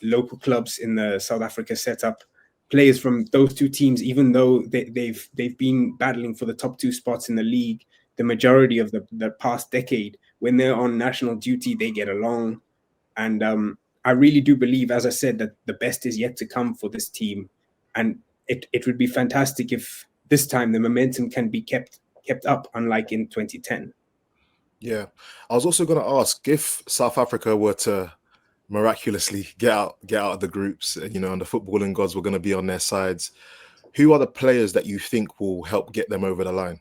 local clubs in the South Africa setup. Players from those two teams, even though they've been battling for the top two spots in the league the majority of the past decade, when they're on national duty, they get along. And I really do believe, as I said, that the best is yet to come for this team. And it would be fantastic if this time the momentum can be kept up, unlike in 2010. Yeah. I was also going to ask, if South Africa were to miraculously get out of the groups, and the footballing gods were going to be on their sides, who are the players that you think will help get them over the line?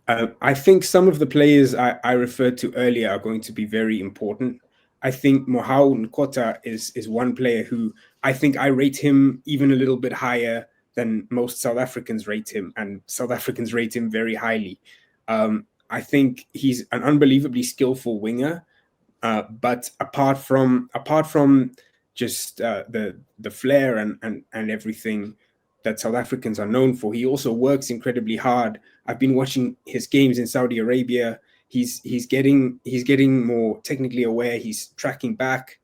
I think some of the players I referred to earlier are going to be very important. I think Mohau Nkota is one player who I think I rate him even a little bit higher than most South Africans rate him, and South Africans rate him very highly. I think he's an unbelievably skillful winger, but apart from just the flair and everything that South Africans are known for, he also works incredibly hard. I've been watching his games in Saudi Arabia. He's getting more technically aware. He's tracking back.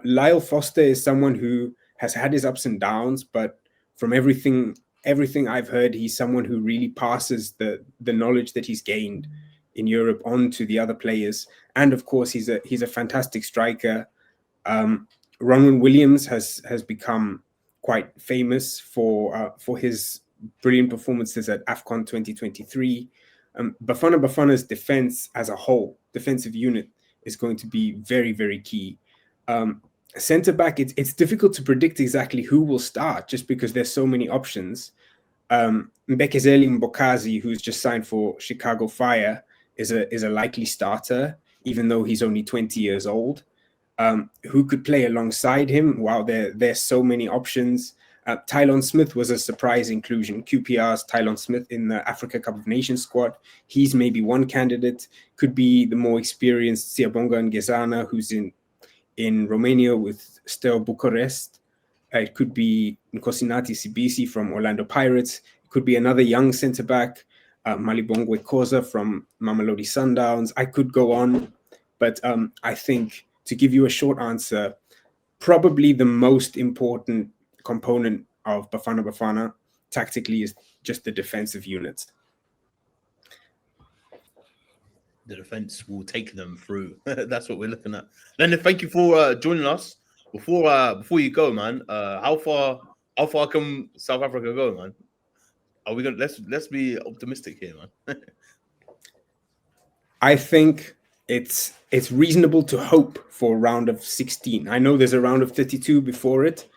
Lyle Foster is someone who has had his ups and downs, but from everything I've heard, he's someone who really passes the knowledge that he's gained in Europe on to the other players. And of course, he's a fantastic striker. Ronwen Williams has become quite famous for his brilliant performances at AFCON 2023. Bafana Bafana's defense as a whole, defensive unit, is going to be very, very key. Centre back, it's difficult to predict exactly who will start, just because there's so many options. Mbekezeli Mbokazi, who's just signed for Chicago Fire, is a likely starter, even though he's only 20 years old. Who could play alongside him? Wow, there's so many options. Tylon Smith was a surprise inclusion. QPR's Tylon Smith in the Africa Cup of Nations squad. He's maybe one candidate. Could be the more experienced Siyabonga Ngezana, who's in Romania with Steaua Bucharest. It could be Nkosinathi Sibisi from Orlando Pirates. It could be another young centre-back, Malibongwe Koza from Mamelodi Sundowns. I could go on, but I think, to give you a short answer, probably the most important component of Bafana Bafana tactically is just the defensive units. The defense will take them through. That's what we're looking at. Leonard, thank you for joining us. Before you go, man, how far can South Africa go, man? Are we gonna let's be optimistic here, man? I think it's reasonable to hope for a round of 16. I know there's a round of 32 before it.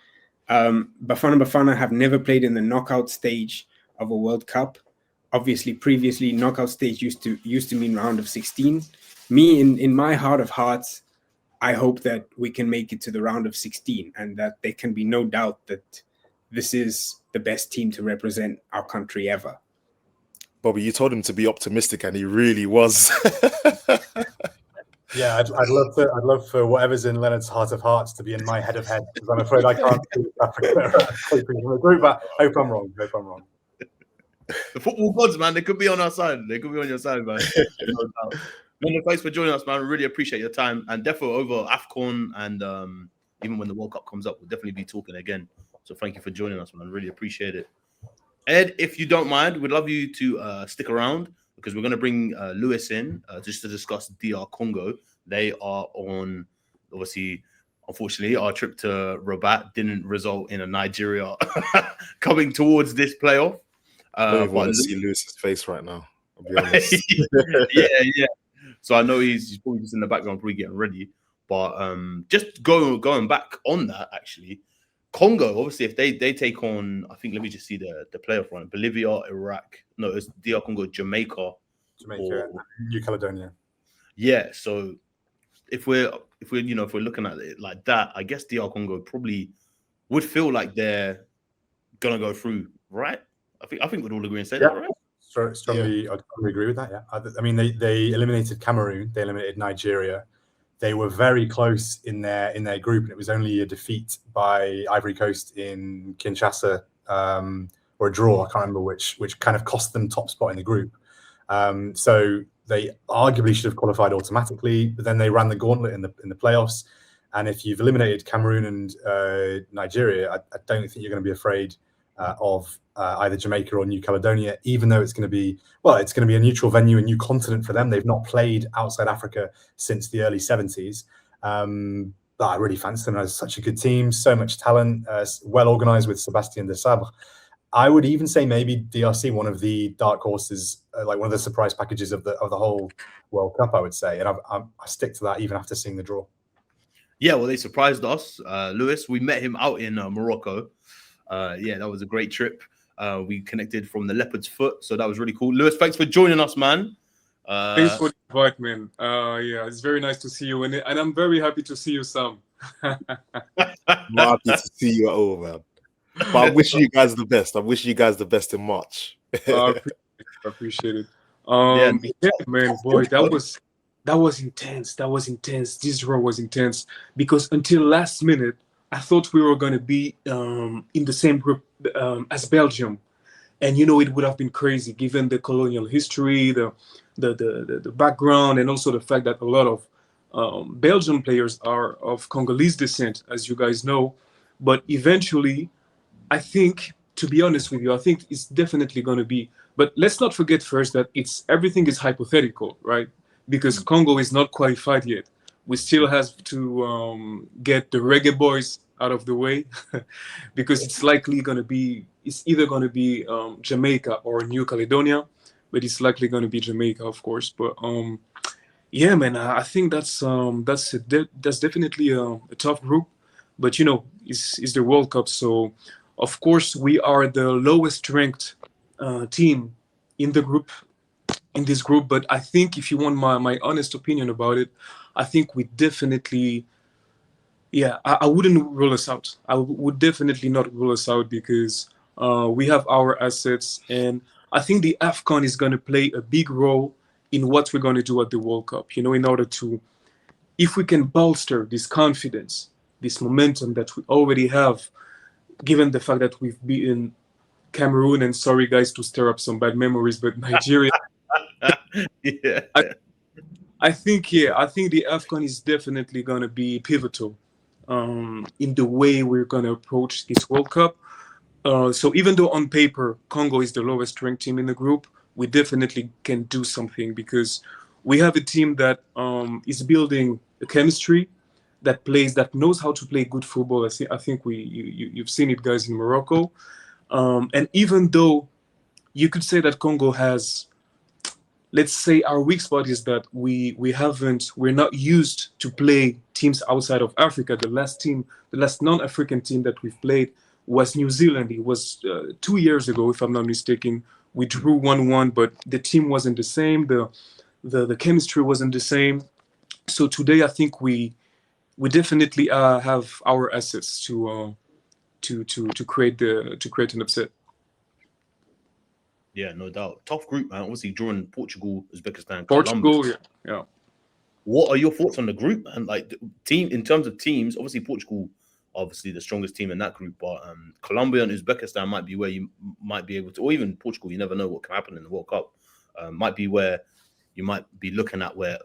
Bafana Bafana have never played in the knockout stage of a World Cup. Obviously, previously, knockout stage used to mean round of 16. Me, in my heart of hearts, I hope that we can make it to the round of 16, and that there can be no doubt that this is the best team to represent our country ever. Bobby, you told him to be optimistic, and he really was. Yeah, I'd love for whatever's in Leonard's heart of hearts to be in my head of heads, because I'm afraid I can't see Africa escaping from the group. But I hope I'm wrong. The football gods, man, they could be on our side. They could be on your side, man. No doubt. Leonard, thanks for joining us, man. We really appreciate your time. And definitely over AFCON and even when the World Cup comes up, we'll definitely be talking again. So thank you for joining us, man. Really appreciate it. Ed, if you don't mind, we'd love you to stick around because we're going to bring Lewis in just to discuss DR Congo. They are on, obviously, unfortunately, our trip to Rabat didn't result in a Nigeria coming towards this playoff. I don't even want to see Lewis's face right now. I'll be honest. yeah. So I know he's probably just in the background, probably getting ready. But just going back on that, actually, Congo, obviously, if they take on, I think, let me just see the playoff run: Bolivia, Iraq. No, it's DR Congo, Jamaica, and New Caledonia. Yeah. So if we're looking at it like that, I guess DR Congo probably would feel like they're gonna go through, right? I think we'd all agree and say that, right? Strongly, I'd probably agree with that. Yeah, I mean, they eliminated Cameroon, they eliminated Nigeria. They were very close in their group, and it was only a defeat by Ivory Coast in Kinshasa, or a draw. I can't remember which kind of cost them top spot in the group. So they arguably should have qualified automatically, but then they ran the gauntlet in the playoffs. And if you've eliminated Cameroon and Nigeria, I don't think you're going to be afraid of either Jamaica or New Caledonia, even though it's going to be a neutral venue, a new continent for them. They've not played outside Africa since the early 70s. But I really fancy them as such a good team, so much talent, well organized with Sébastien Desabre. I would even say maybe DRC, one of the dark horses, like one of the surprise packages of the whole World Cup, I would say. And I stick to that even after seeing the draw. Yeah, well, they surprised us. Lewis, we met him out in Morocco. That was a great trip. We connected from the LeopardsFoot, so that was really cool. Lewis, thanks for joining us, man. Thanks for the invite, man. It's very nice to see you, and I'm very happy to see you, Sam. I'm happy to see you at all, man. But I wish you guys the best. I wish you guys the best in March. I appreciate it. Man, boy, that was intense. That was intense. This draw was intense because until last minute, I thought we were going to be in the same group as Belgium, and it would have been crazy given the colonial history, the background, and also the fact that a lot of Belgian players are of Congolese descent, as you guys know. But eventually, I think, to be honest with you, I think it's definitely going to be. But let's not forget first that everything is hypothetical, right? Because Congo is not qualified yet. We still have to get the Reggae Boys out of the way because it's likely going to be, it's either going to be Jamaica or New Caledonia, but it's likely going to be Jamaica, of course. But man, I think that's definitely a tough group. But it's the World Cup, so of course we are the lowest ranked team in this group. But I think if you want my honest opinion about it, I think we definitely, I wouldn't rule us out. I would definitely not rule us out because we have our assets, and I think the AFCON is going to play a big role in what we're going to do at the World Cup. In order to, if we can bolster this confidence, this momentum that we already have, given the fact that we've beaten Cameroon, and sorry guys to stir up some bad memories, but Nigeria. I think the AFCON is definitely going to be pivotal in the way we're going to approach this World Cup. So even though on paper Congo is the lowest ranked team in the group, we definitely can do something because we have a team that is building a chemistry, that knows how to play good football. I think you've seen it, guys, in Morocco. And even though you could say that Congo has, let's say our weak spot is that we're not used to play teams outside of Africa. The last non-African team that we've played was New Zealand. It was 2 years ago, if I'm not mistaken. We drew 1-1, but the team wasn't the same. The chemistry wasn't the same. So today, I think we definitely have our assets to create an upset. Yeah, no doubt. Tough group, man. Obviously, drawing Portugal, Uzbekistan, Portugal, Columbus. yeah. what are your thoughts on the group, man? Like team in terms of teams, obviously Portugal, obviously the strongest team in that group, but Colombia and Uzbekistan might be where you might be able to, or even Portugal. You never know what can happen in the World Cup. Might be where you might be looking at where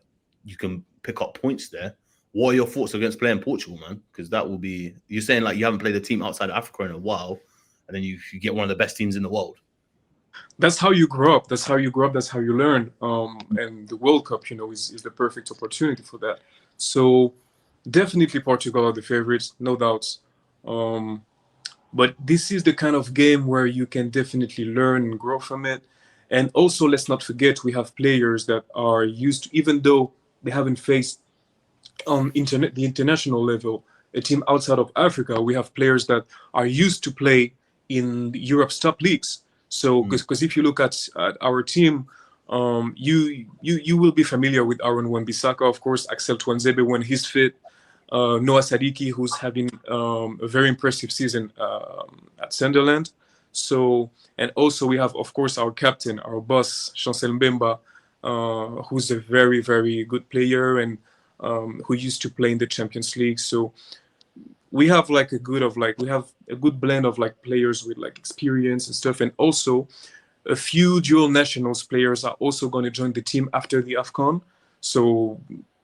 you can pick up points there. What are your thoughts against playing Portugal, man? Because that will be, you're saying like you haven't played a team outside of Africa in a while, and then you get one of the best teams in the world. That's how you grow up. That's how you grow up. That's how you learn. And the World Cup, is the perfect opportunity for that. So definitely Portugal are the favorites, no doubts. But this is the kind of game where you can definitely learn and grow from it. And also, let's not forget, we have players that are used to, even though they haven't faced on the international level, a team outside of Africa, we have players that are used to play in Europe's top leagues. So, because if you look at our team, you will be familiar with Aaron Wan-Bissaka, of course, Axel Tuanzebe when he's fit, Noah Sadiki, who's having a very impressive season at Sunderland. So, and also we have, of course, our captain, our boss, Chancel Mbemba, who's a very, very good player and who used to play in the Champions League. So we have we have a good blend of like players with like experience and stuff, and also a few dual nationals players are also going to join the team after the AFCON. So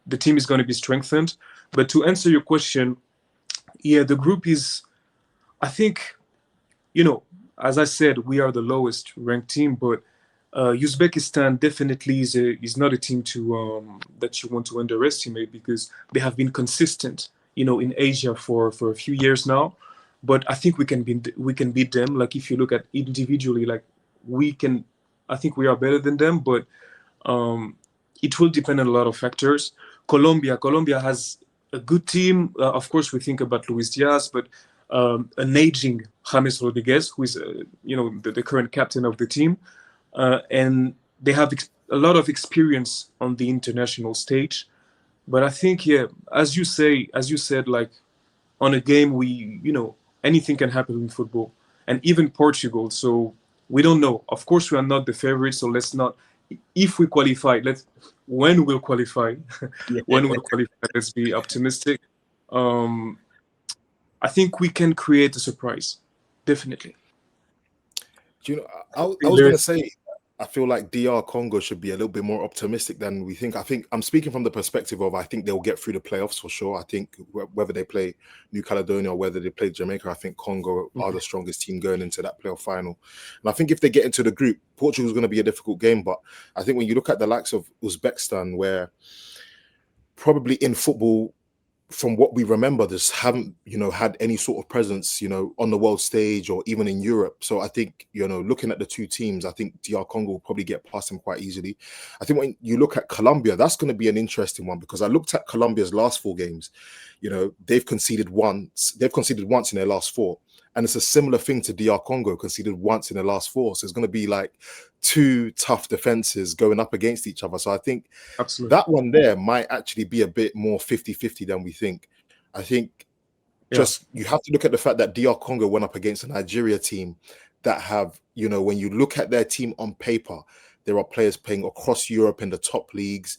the team is going to be strengthened. But to answer your question, yeah, the group is, I think, as I said, we are the lowest ranked team, but Uzbekistan definitely is not a team to that you want to underestimate, because they have been consistent, in Asia for a few years now. But I think we can beat them. Like if you look at individually, like I think we are better than them, but it will depend on a lot of factors. Colombia has a good team. Of course, we think about Luis Diaz, but an aging James Rodriguez, who is the current captain of the team, and they have a lot of experience on the international stage. But I think, yeah, as you said, like on a game, anything can happen in football, and even Portugal. So we don't know. Of course, we are not the favorites, so let's not. If we qualify, when we'll qualify, let's be optimistic. I think we can create a surprise, definitely. Do you know? I was going to say, I feel like DR Congo should be a little bit more optimistic than we think. I think I'm speaking from the perspective of I think they'll get through the playoffs for sure. I think whether they play New Caledonia or whether they play Jamaica, I think Congo are the strongest team going into that playoff final. And I think if they get into the group, Portugal is going to be a difficult game. But I think when you look at the likes of Uzbekistan, where probably in football, from what we remember, this haven't, had any sort of presence, on the world stage or even in Europe. So I think, looking at the two teams, I think DR Congo will probably get past them quite easily. I think when you look at Colombia, that's going to be an interesting one, because I looked at Colombia's last 4 games. They've conceded once. They've conceded once in their last 4. And it's a similar thing to DR Congo, conceded once in the last 4. So it's going to be like 2 tough defenses going up against each other. So I think that one there might actually be a bit more 50-50 than we think. I think you have to look at the fact that DR Congo went up against a Nigeria team that have, when you look at their team on paper, there are players playing across Europe in the top leagues.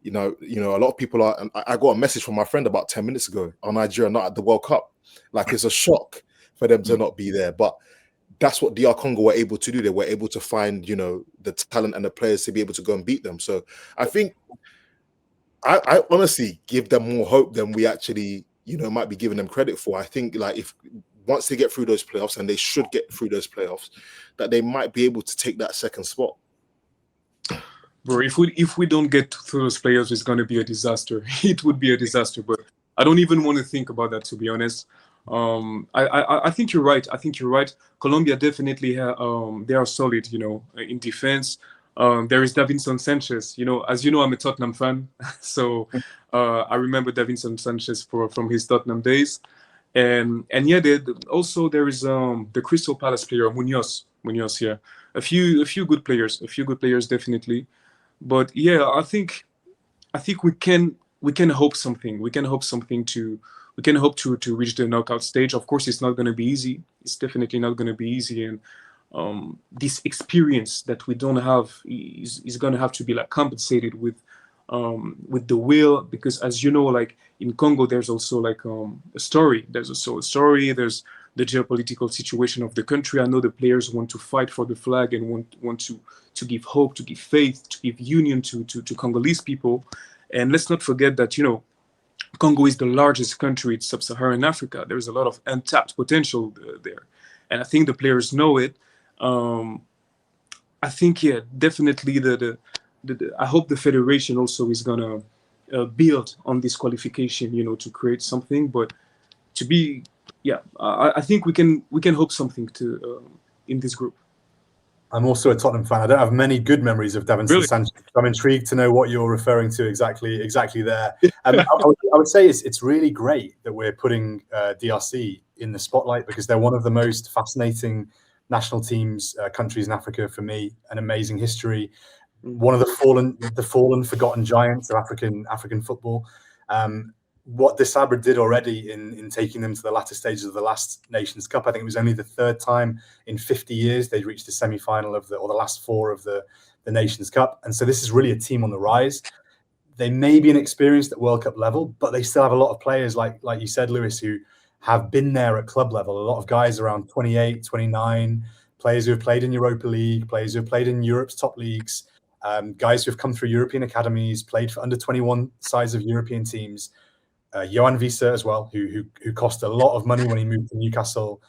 A lot of people are. I got a message from my friend about 10 minutes ago on Nigeria not at the World Cup. Like, it's a shock for them to not be there. But that's what DR Congo were able to do. They were able to find, the talent and the players to be able to go and beat them. So I think I honestly give them more hope than we actually, might be giving them credit for. I think like once they get through those playoffs, and they should get through those playoffs, that they might be able to take that second spot. Bro, if we don't get through those playoffs, it's going to be a disaster. It would be a disaster, but I don't even want to think about that, to be honest. I think you're right. Colombia definitely they are solid, in defense. There is Davinson Sanchez. As you know, I'm a Tottenham fan, so I remember Davinson Sanchez from his Tottenham days, and yeah, also there is the Crystal Palace player Munoz. Yeah, a few good players definitely, but yeah, I think we can hope something. We can hope to reach the knockout stage. Of course, it's not going to be easy. It's definitely not going to be easy. And this experience that we don't have is going to have to be like compensated with with the will, because as you know, like in Congo, there's also like a story. There's also a story. There's the geopolitical situation of the country. I know the players want to fight for the flag and want to give hope, to give faith, to give union to Congolese people. And let's not forget that, you know, Congo is the largest country in sub-Saharan Africa. There's a lot of untapped potential there. And I think the players know it. I think, yeah, definitely I hope the federation also is going to build on this qualification, you know, to create something. But to be, yeah, I think we can hope something to in this group. I'm also a Tottenham fan. I don't have many good memories of Davinson Sanchez. I'm intrigued to know what you're referring to exactly there. I would say it's really great that we're putting DRC in the spotlight, because they're one of the most fascinating national teams, countries in Africa for me. An amazing history, one of the fallen, forgotten giants of African football. What Desabre did already in taking them to the latter stages of the last Nations Cup, I think it was only the third time in 50 years they'd reached the semi-final or the last four of the Nations Cup. And so this is really a team on the rise. They may be inexperienced at World Cup level, but they still have a lot of players, like you said, Lewis, who have been there at club level. A lot of guys around 28, 29, players who have played in Europa League, players who have played in Europe's top leagues, guys who have come through European academies, played for under 21 sides of European teams. Johan Visa as well, who cost a lot of money when he moved to Newcastle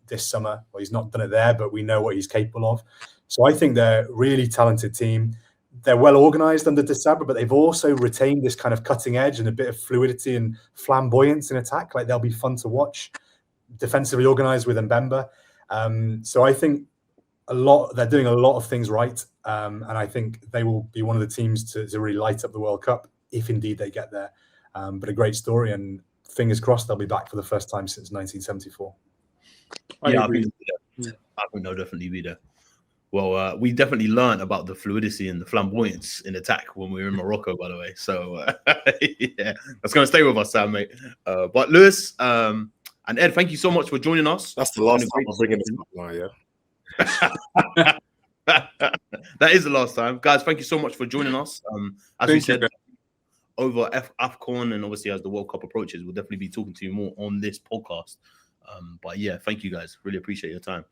this summer. Well, he's not done it there, but we know what he's capable of. So I think they're a really talented team. They're well organised under Desabre, but they've also retained this kind of cutting edge and a bit of fluidity and flamboyance in attack. Like, they'll be fun to watch. Defensively organised with Mbemba. So I think they're doing a lot of things right. And I think they will be one of the teams to really light up the World Cup, if indeed they get there. But a great story, and fingers crossed they'll be back for the first time since 1974. Yeah, I think they'll definitely be there. Well, we definitely learned about the fluidity and the flamboyance in attack when we were in Morocco, by the way. So, yeah, that's going to stay with us, Sam, mate. But Lewis and Ed, thank you so much for joining us. That's the last time I'm bringing this up now, yeah. That is the last time. Guys, thank you so much for joining us. As we said, over AFCON, and obviously as the World Cup approaches, we'll definitely be talking to you more on this podcast. But yeah, thank you guys. Really appreciate your time.